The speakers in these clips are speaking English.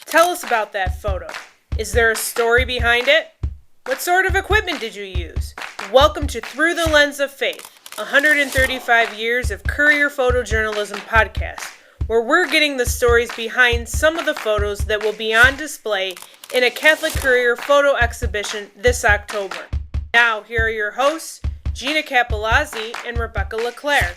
Tell us about that photo. Is there a story behind it? What sort of equipment did you use? Welcome to Through the Lens of Faith, 135 years of Courier photojournalism podcast, where we're getting the stories behind some of the photos that will be on display in a Catholic Courier photo exhibition this October. Now, here are your hosts, Gina Capilazzi and Rebecca LeClaire.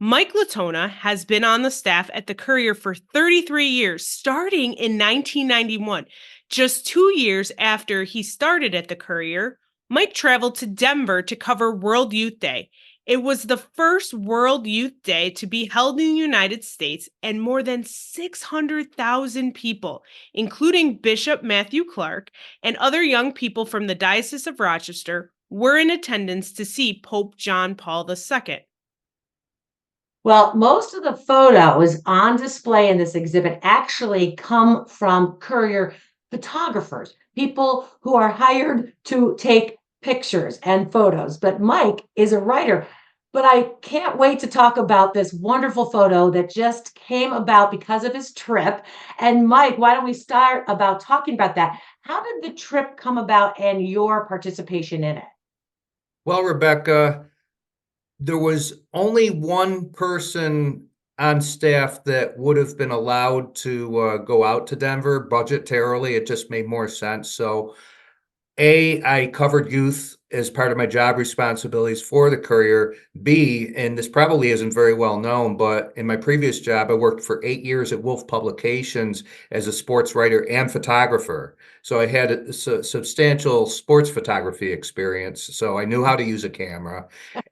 Mike Latona has been on the staff at the Courier for 33 years, starting in 1991. Just 2 years after he started at the Courier, Mike traveled to Denver to cover World Youth Day. It was the first World Youth Day to be held in the United States, and more than 600,000 people, including Bishop Matthew Clark and other young people from the Diocese of Rochester, were in attendance to see Pope John Paul II. Well, most of the photos on display in this exhibit actually come from Courier photographers, people who are hired to take pictures and photos. But Mike is a writer. But I can't wait to talk about this wonderful photo that just came about because of his trip. And Mike, why don't we start about talking about that? How did the trip come about and your participation in it? Well, Rebecca, there was only one person on staff that would have been allowed to go out to Denver budgetarily. It just made more sense. So, I covered youth as part of my job responsibilities for the Courier. B, and this probably isn't very well known, but in my previous job, I worked for 8 years at Wolf Publications as a sports writer and photographer. So I had a substantial sports photography experience. So I knew how to use a camera.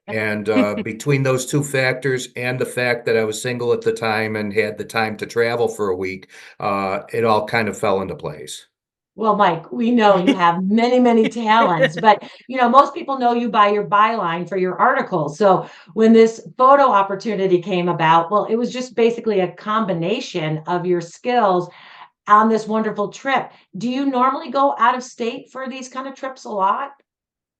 And between those two factors and the fact that I was single at the time and had the time to travel for a week, it all kind of fell into place. Well, Mike, we know you have many, many talents, but most people know you by your byline for your articles. So when this photo opportunity came about, well, it was just basically a combination of your skills on this wonderful trip. Do you normally go out of state for these kind of trips a lot?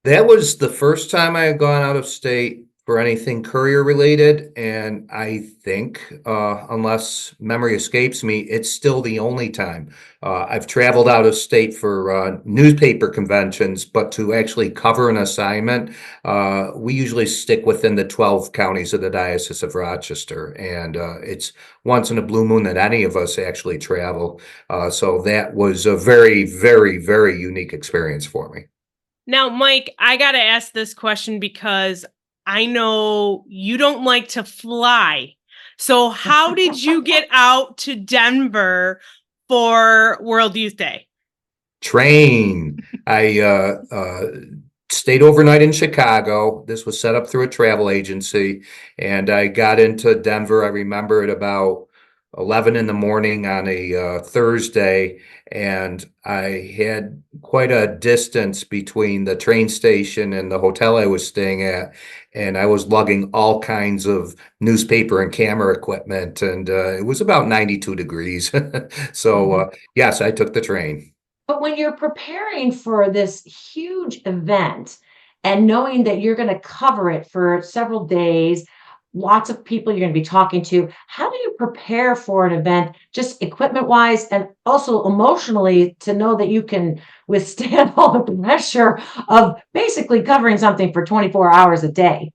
That was the first time I had gone out of state for anything Courier related, and I think, unless memory escapes me, it's still the only time. I've traveled out of state for newspaper conventions, but to actually cover an assignment, we usually stick within the 12 counties of the Diocese of Rochester, and it's once in a blue moon that any of us actually travel. So that was a very, very, very unique experience for me. Now, Mike, I got to ask this question because I know you don't like to fly. So, how did you get out to Denver for World Youth Day? Train. I stayed overnight in Chicago. This was set up through a travel agency, and I got into Denver. I remember at about 11 in the morning on a Thursday, and I had quite a distance between the train station and the hotel I was staying at, and I was lugging all kinds of newspaper and camera equipment, and it was about 92 degrees. So, yes, I took the train. But when you're preparing for this huge event and knowing that you're going to cover it for several days, lots of people you're going to be talking to, how do you prepare for an event, just equipment wise and also emotionally, to know that you can withstand all the pressure of basically covering something for 24 hours a day?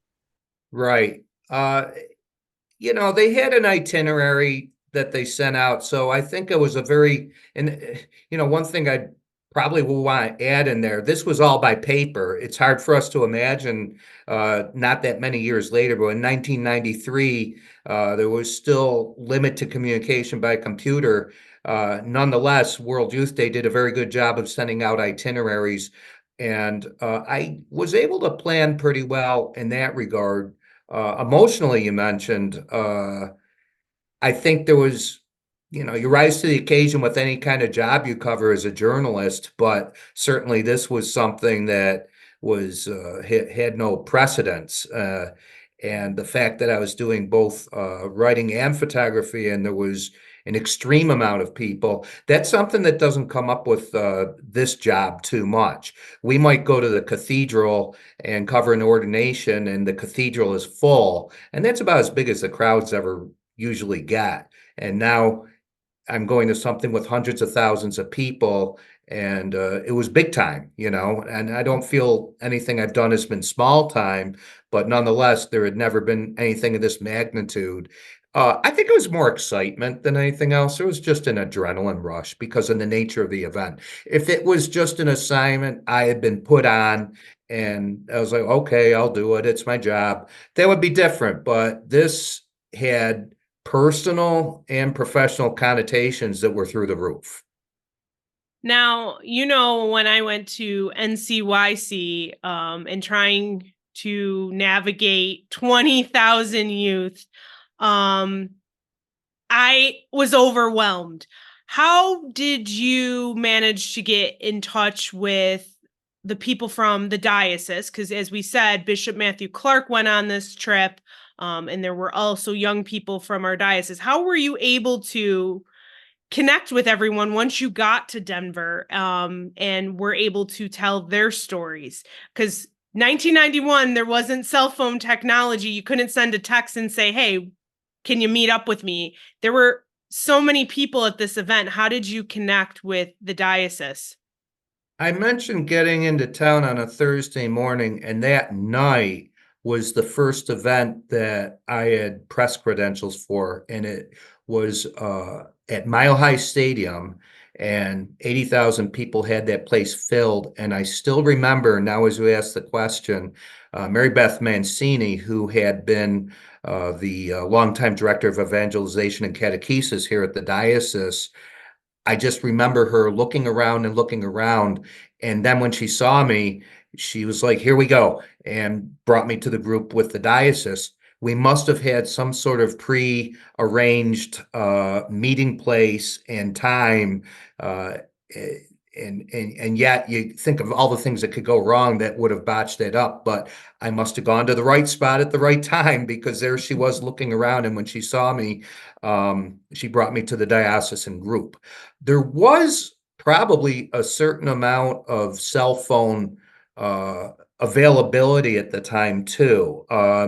Right. They had an itinerary that they sent out. So I think it was a very, and one thing I probably will want to add in there, this was all by paper. It's hard for us to imagine, not that many years later, but in 1993, there was still limited communication by computer. Nonetheless, World Youth Day did a very good job of sending out itineraries. And I was able to plan pretty well in that regard. Emotionally, you mentioned, I think there was, you rise to the occasion with any kind of job you cover as a journalist, but certainly this was something that was had no precedence. And the fact that I was doing both writing and photography, and there was an extreme amount of people, that's something that doesn't come up with this job too much. We might go to the cathedral and cover an ordination, and the cathedral is full, and that's about as big as the crowds ever usually get. And now I'm going to something with hundreds of thousands of people, and it was big time, and I don't feel anything I've done has been small time, but nonetheless, there had never been anything of this magnitude. I think it was more excitement than anything else. It was just an adrenaline rush because of the nature of the event. If it was just an assignment I had been put on and I was like, okay, I'll do it. It's my job. That would be different. But this had personal and professional connotations that were through the roof. Now, when I went to NCYC and trying to navigate 20,000 youth, um, I was overwhelmed. How did you manage to get in touch with the people from the diocese? Because, as we said, Bishop Matthew Clark went on this trip, and there were also young people from our diocese. How were you able to connect with everyone once you got to Denver, and were able to tell their stories? Because 1991, there wasn't cell phone technology. You couldn't send a text and say, hey, can you meet up with me? There were so many people at this event. How did you connect with the diocese? I mentioned getting into town on a Thursday morning, and that night was the first event that I had press credentials for, and it was at Mile High Stadium, and 80,000 people had that place filled. And I still remember now, as we asked the question, Mary Beth Mancini, who had been the longtime director of evangelization and catechesis here at the diocese. I just remember her looking around and looking around. And then when she saw me, she was like, here we go, and brought me to the group with the diocese. We must have had some sort of pre-arranged meeting place and time. Uh, and yet you think of all the things that could go wrong that would have botched it up. But I must have gone to the right spot at the right time because there she was looking around. And when she saw me, she brought me to the diocesan group. There was probably a certain amount of cell phone uh, availability at the time too.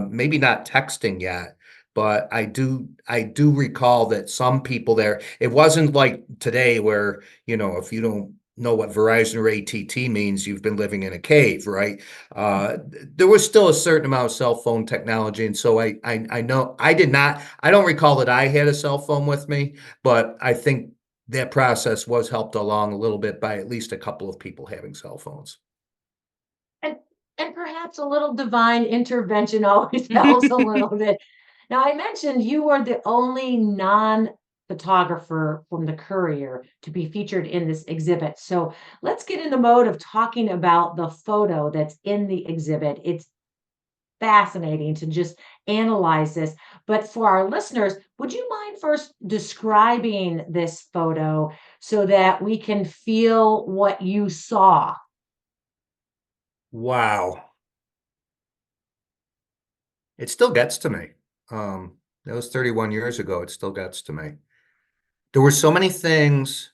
Maybe not texting yet, but I do recall that some people there. It wasn't like today where if you don't know what Verizon or ATT means, you've been living in a cave, right? Uh, there was still a certain amount of cell phone technology, and so I know I did not. I don't recall that I had a cell phone with me, but I think that process was helped along a little bit by at least a couple of people having cell phones. And and perhaps a little divine intervention always helps a little bit. Now, I mentioned you were the only non-photographer from the Courier to be featured in this exhibit. So let's get in the mode of talking about the photo that's in the exhibit. It's fascinating to just analyze this. But for our listeners, would you mind first describing this photo so that we can feel what you saw? Wow, it still gets to me. That was 31 years ago. It still gets to me. There were so many things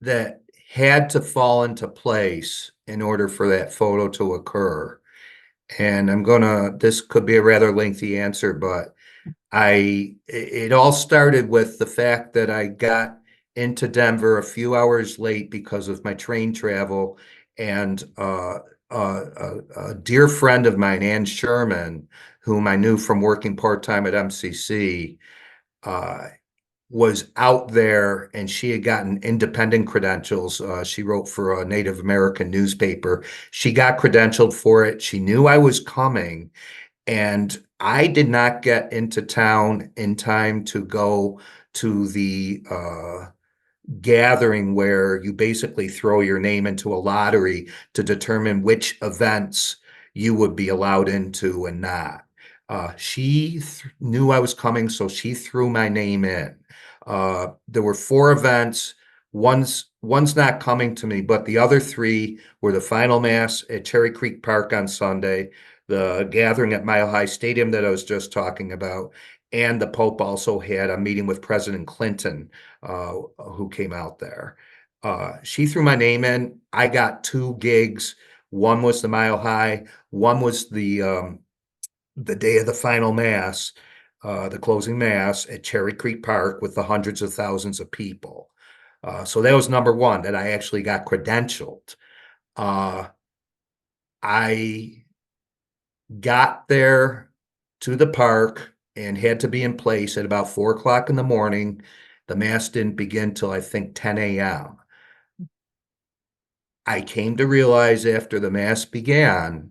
that had to fall into place in order for that photo to occur. And this could be a rather lengthy answer, but it all started with the fact that I got into Denver a few hours late because of my train travel, and a dear friend of mine, Ann Sherman, whom I knew from working part-time at MCC, uh, was out there, and she had gotten independent credentials. She wrote for a Native American newspaper. She got credentialed for it. She knew I was coming, and I did not get into town in time to go to the gathering where you basically throw your name into a lottery to determine which events you would be allowed into and not. She knew I was coming, so she threw my name in. There were four events. One's not coming to me, but the other three were the final mass at Cherry Creek Park on Sunday, the gathering at Mile High Stadium that I was just talking about, and the Pope also had a meeting with President Clinton, who came out there. She threw my name in. I got two gigs. One was the Mile High. One was the day of the final mass. the closing mass at Cherry Creek Park with the hundreds of thousands of people. So that was number one, that I actually got credentialed. I got there to the park and had to be in place at about 4 o'clock in the morning. The mass didn't begin till I think 10 a.m. I came to realize after the mass began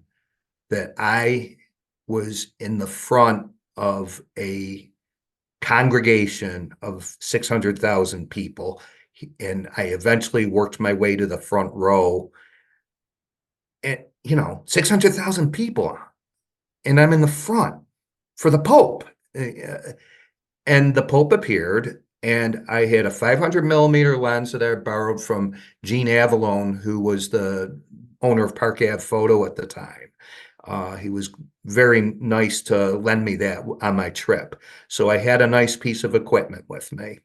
that I was in the front of a congregation of 600,000 people. And I eventually worked my way to the front row. And, 600,000 people. And I'm in the front for the Pope. And the Pope appeared, and I had a 500 millimeter lens that I borrowed from Gene Avalone, who was the owner of Park Ave Photo at the time. He was very nice to lend me that on my trip. So I had a nice piece of equipment with me.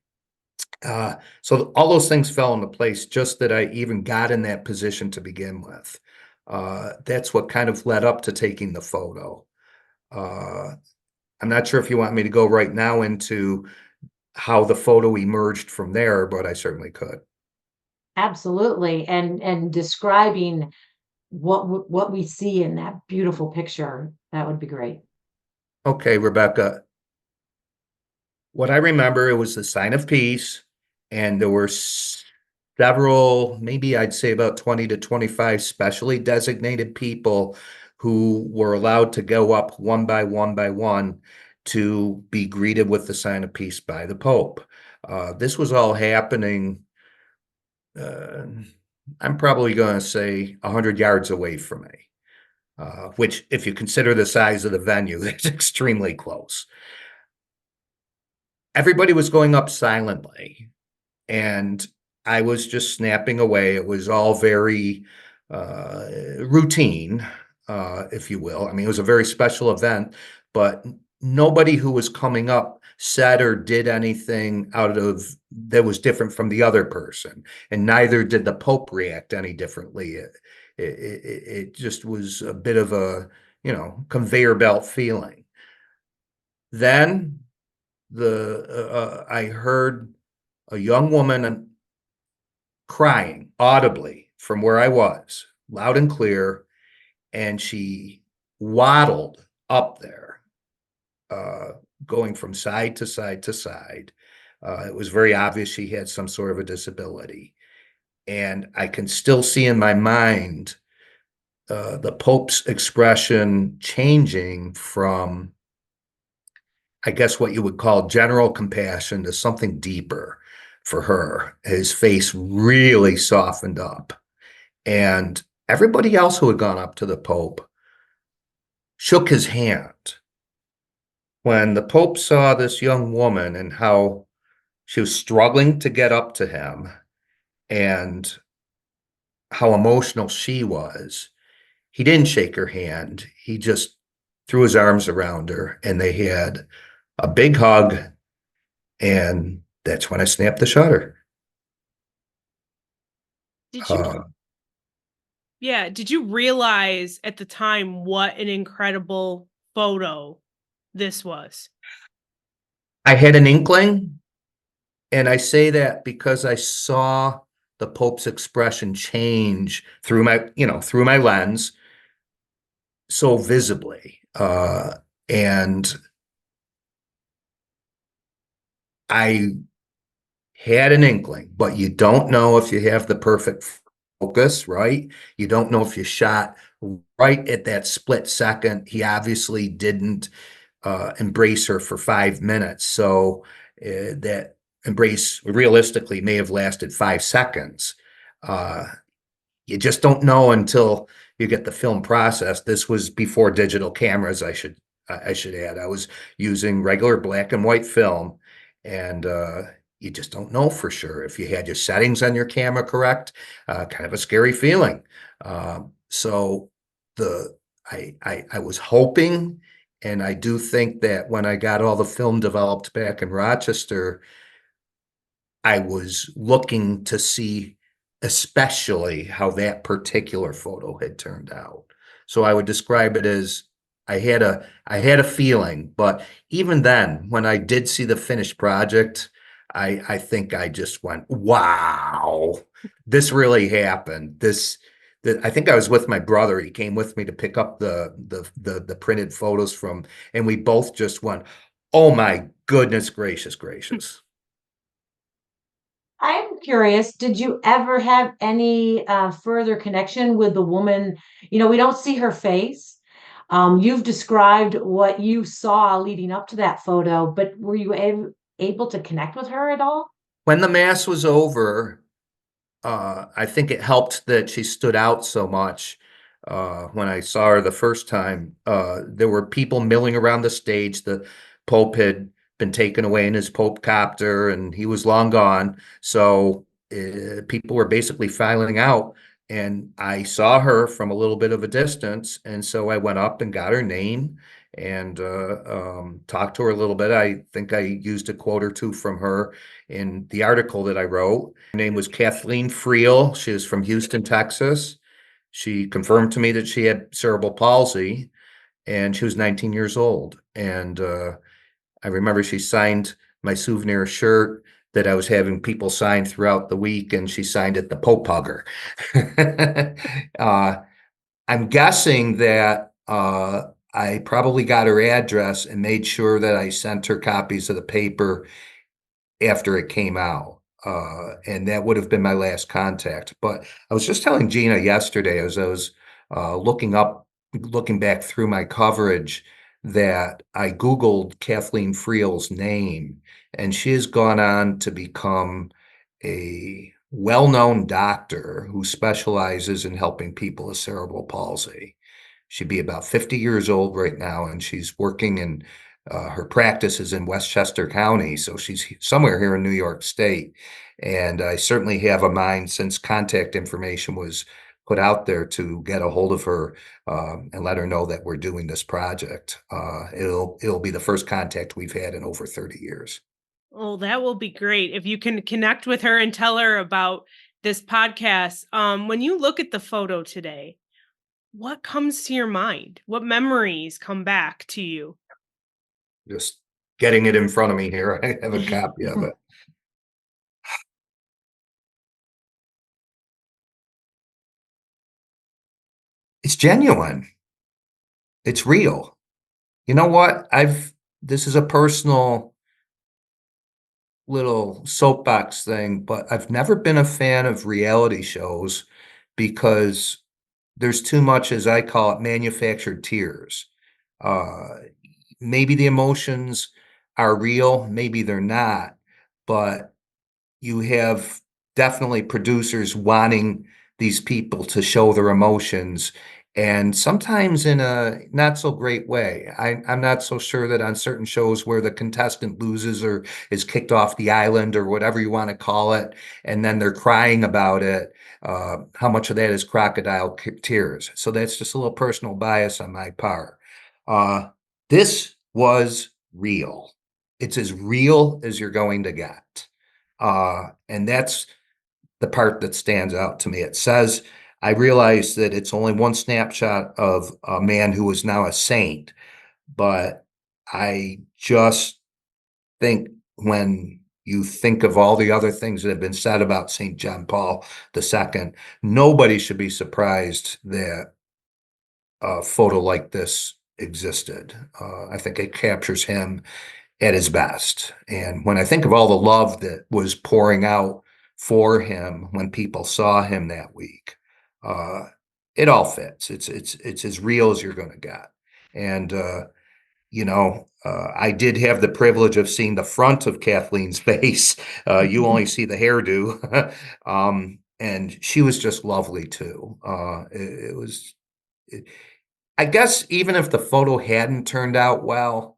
So all those things fell into place just that I even got in that position to begin with. That's what kind of led up to taking the photo. I'm not sure if you want me to go right now into how the photo emerged from there, but I certainly could. Absolutely. And describing what we see in that beautiful picture, that would be great. Okay, Rebecca. What I remember, it was the sign of peace, and there were several, maybe I'd say about 20 to 25 specially designated people who were allowed to go up one by one to be greeted with the sign of peace by the Pope. This was all happening, I'm probably going to say 100 yards away from me, which, if you consider the size of the venue, that's extremely close. Everybody was going up silently, and I was just snapping away. It was all very routine, if you will. I mean, it was a very special event, but nobody who was coming up said or did anything out of that was different from the other person, and neither did the Pope react any differently. It just was a bit of a, conveyor belt feeling. Then I heard a young woman crying audibly from where I was, loud and clear, and she waddled up there, going from side to side to side. It was very obvious she had some sort of a disability. And I can still see in my mind the Pope's expression changing from, I guess, what you would call general compassion to something deeper for her. His face really softened up. And everybody else who had gone up to the Pope shook his hand. When the Pope saw this young woman and how she was struggling to get up to him and how emotional she was, he didn't shake her hand. He just threw his arms around her, and they had a big hug. And that's when I snapped the shutter. Did you did you realize at the time what an incredible photo this was? I had an inkling, and I say that because I saw the Pope's expression change through my lens so visibly. And I had an inkling, but you don't know if you have the perfect focus, right? You don't know if you shot right at that split second. He obviously didn't embrace her for 5 minutes. So that embrace realistically may have lasted 5 seconds. You just don't know until you get the film processed. This was before digital cameras, I should add. I was using regular black and white film, and you just don't know for sure if you had your settings on your camera correct. Kind of a scary feeling. So I was hoping, and I do think that when I got all the film developed back in Rochester, I was looking to see especially how that particular photo had turned out. So I would describe it as I had a feeling, but even then, when I did see the finished project, I think I just went, wow, this really happened. I think I was with my brother. He came with me to pick up the printed photos from, and we both just went, oh my goodness gracious, gracious. I'm curious, did you ever have any further connection with the woman? We don't see her face. You've described what you saw leading up to that photo, but were you able to connect with her at all? When the mass was over, I think it helped that she stood out so much. When I saw her the first time, there were people milling around the stage. The Pope had been taken away in his Pope copter, and he was long gone. So people were basically filing out. And I saw her from a little bit of a distance, and so I went up and got her name and talked to her a little bit. I think I used a quote or two from her in the article that I wrote. Her name was Kathleen Friel. She was from Houston, Texas. She confirmed to me that she had cerebral palsy, and she was 19 years old. And I remember she signed my souvenir shirt that I was having people sign throughout the week, and she signed it the Pope Hugger. uh, I'm guessing that I probably got her address and made sure that I sent her copies of the paper after it came out. And that would have been my last contact. But I was just telling Gina yesterday as I was looking back through my coverage, that I Googled Kathleen Friel's name, and she has gone on to become a well-known doctor who specializes in helping people with cerebral palsy. She'd be about 50 years old right now, and she's working in her practice is in Westchester County, so she's somewhere here in New York State. And I certainly have a mind, since contact information was put out there, to get a hold of her and let her know that we're doing this project. It'll be the first contact we've had in over 30 years. Oh, that will be great if you can connect with her and tell her about this podcast. When you look at the photo today, what comes to your mind? What memories come back to you? Just getting it in front of me here. I have a copy of it. It's genuine. It's real. You know what? This is a personal little soapbox thing, but I've never been a fan of reality shows because there's too much, as I call it, manufactured tears. Uh, Maybe the emotions are real, maybe they're not, but you have definitely producers wanting these people to show their emotions, and sometimes in a not so great way. I'm not so sure that on certain shows where the contestant loses or is kicked off the island or whatever you want to call it, and then they're crying about it, how much of that is crocodile tears. So that's just a little personal bias on my part. Uh, this was real. It's as real as you're going to get. And that's the part that stands out to me. It says, I realize that it's only one snapshot of a man who is now a saint, but I just think when you think of all the other things that have been said about St. John Paul II, nobody should be surprised that a photo like this existed. I think it captures him at his best. And when I think of all the love that was pouring out for him when people saw him that week, uh, it all fits. It's as real as you're going to get. And I did have the privilege of seeing the front of Kathleen's face. You only see the hairdo, and she was just lovely too. It was. I guess even if the photo hadn't turned out well,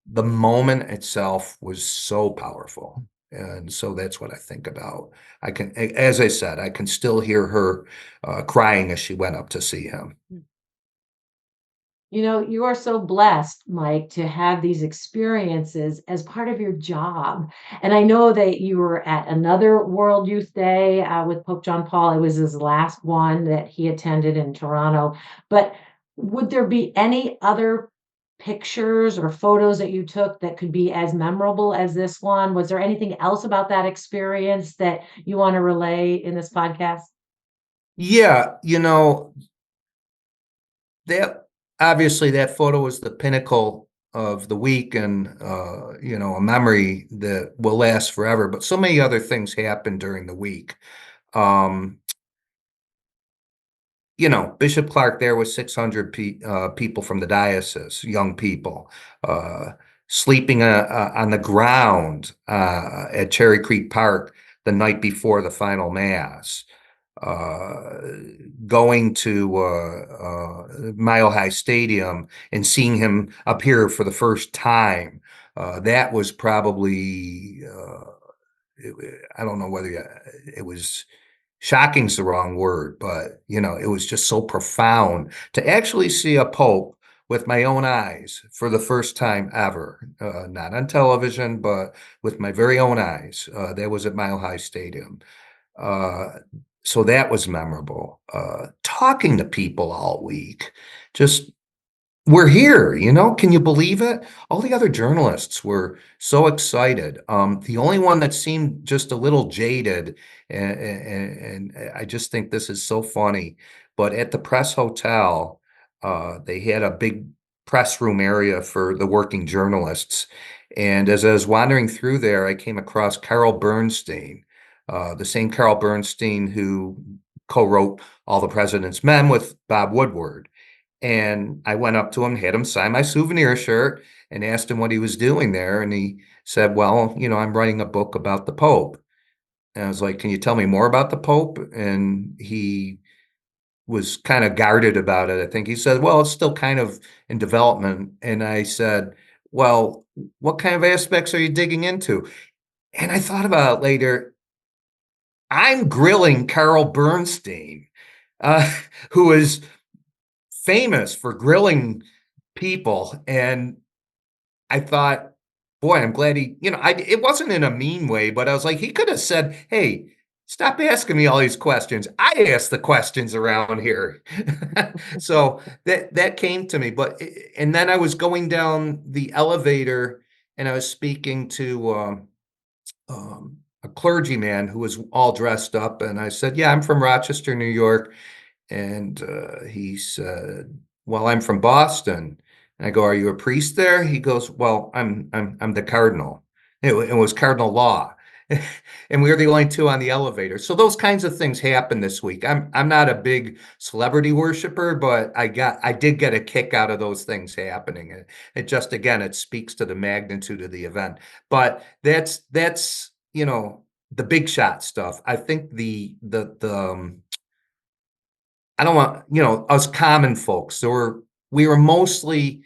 the moment itself was so powerful. And so that's what I think about. As I said, I can still hear her crying as she went up to see him. You are so blessed, Mike, to have these experiences as part of your job. And I know that you were at another World Youth Day with Pope John Paul. It was his last one that he attended in Toronto. But Would there be any other pictures or photos that you took that could be as memorable as this one? Was there anything else about that experience that you want to relay in this podcast? Yeah, that obviously that photo was the pinnacle of the week and a memory that will last forever. But so many other things happened during the week. Um, Bishop Clark there was 600 people from the diocese, young people, uh, sleeping on the ground at Cherry Creek Park the night before the final mass, uh, going to Mile High Stadium and seeing him appear for the first time. That was probably, I don't know whether it was shocking's the wrong word, but it was just so profound to actually see a pope with my own eyes for the first time ever, not on television, but with my very own eyes. That was at Mile High Stadium. Uh, so that was memorable. Talking to people all week, just we're here, can you believe it? All the other journalists were so excited. The only one that seemed just a little jaded, and I just think this is so funny, but at the press hotel, they had a big press room area for the working journalists. And as I was wandering through there, I came across Carol Bernstein, the same Carol Bernstein who co-wrote All the President's Men with Bob Woodward. And I went up to him, had him sign my souvenir shirt, and asked him what he was doing there. And he said, well, I'm writing a book about the Pope. And I was like, can you tell me more about the Pope? And he was kind of guarded about it. I think he said, well, it's still kind of in development. And I said, well, what kind of aspects are you digging into? And I thought about it later. I'm grilling Carl Bernstein, uh, who is famous for grilling people. And I thought, boy, I'm glad it wasn't in a mean way, but I was like, he could have said, hey, stop asking me all these questions. I ask the questions around here. So that came to me. And then I was going down the elevator and I was speaking to a clergyman who was all dressed up. And I said, yeah, I'm from Rochester, New York. And he said, well, I'm from Boston. And I go, are you a priest there? He goes, well, I'm the cardinal. It was Cardinal Law. And we were the only two on the elevator. So those kinds of things happen this week. I'm not a big celebrity worshiper, but I did get a kick out of those things happening. It just, again, it speaks to the magnitude of the event. But that's the big shot stuff. I think I don't want, us common folks. We were mostly,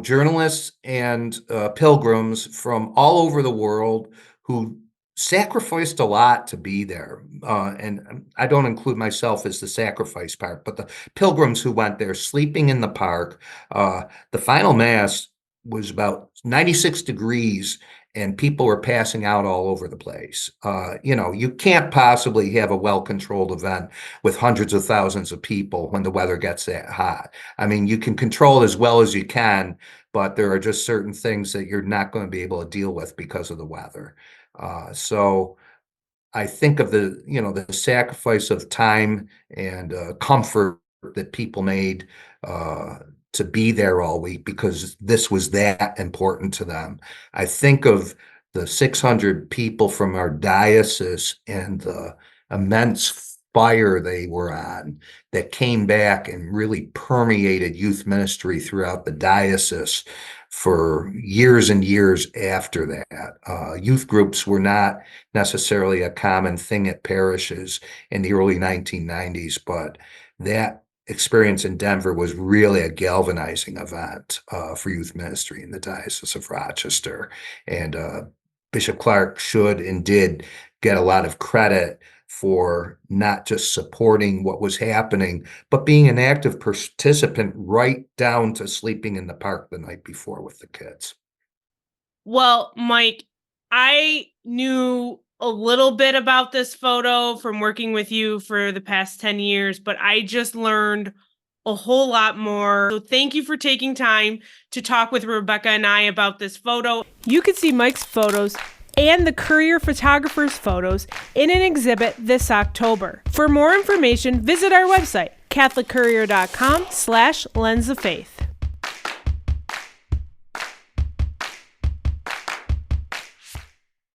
journalists and pilgrims from all over the world who sacrificed a lot to be there. And I don't include myself as the sacrifice part, but the pilgrims who went there, sleeping in the park. The final mass was about 96 degrees and people were passing out all over the place. You can't possibly have a well-controlled event with hundreds of thousands of people when the weather gets that hot. I mean, you can control it as well as you can, but there are just certain things that you're not going to be able to deal with because of the weather. So I think of the sacrifice of time and comfort that people made uh, to be there all week because this was that important to them. I think of the 600 people from our diocese and the immense fire they were on that came back and really permeated youth ministry throughout the diocese for years and years after that. Youth groups were not necessarily a common thing at parishes in the early 1990s, but that experience in Denver was really a galvanizing event for youth ministry in the Diocese of Rochester. And Bishop Clark should and did get a lot of credit for not just supporting what was happening, but being an active participant right down to sleeping in the park the night before with the kids. Well, Mike, I knew a little bit about this photo from working with you for the past 10 years, but I just learned a whole lot more. So thank you for taking time to talk with Rebecca and I about this photo. You can see Mike's photos and the Courier photographer's photos in an exhibit this October. For more information, visit our website, CatholicCourier.com/lensoffaith.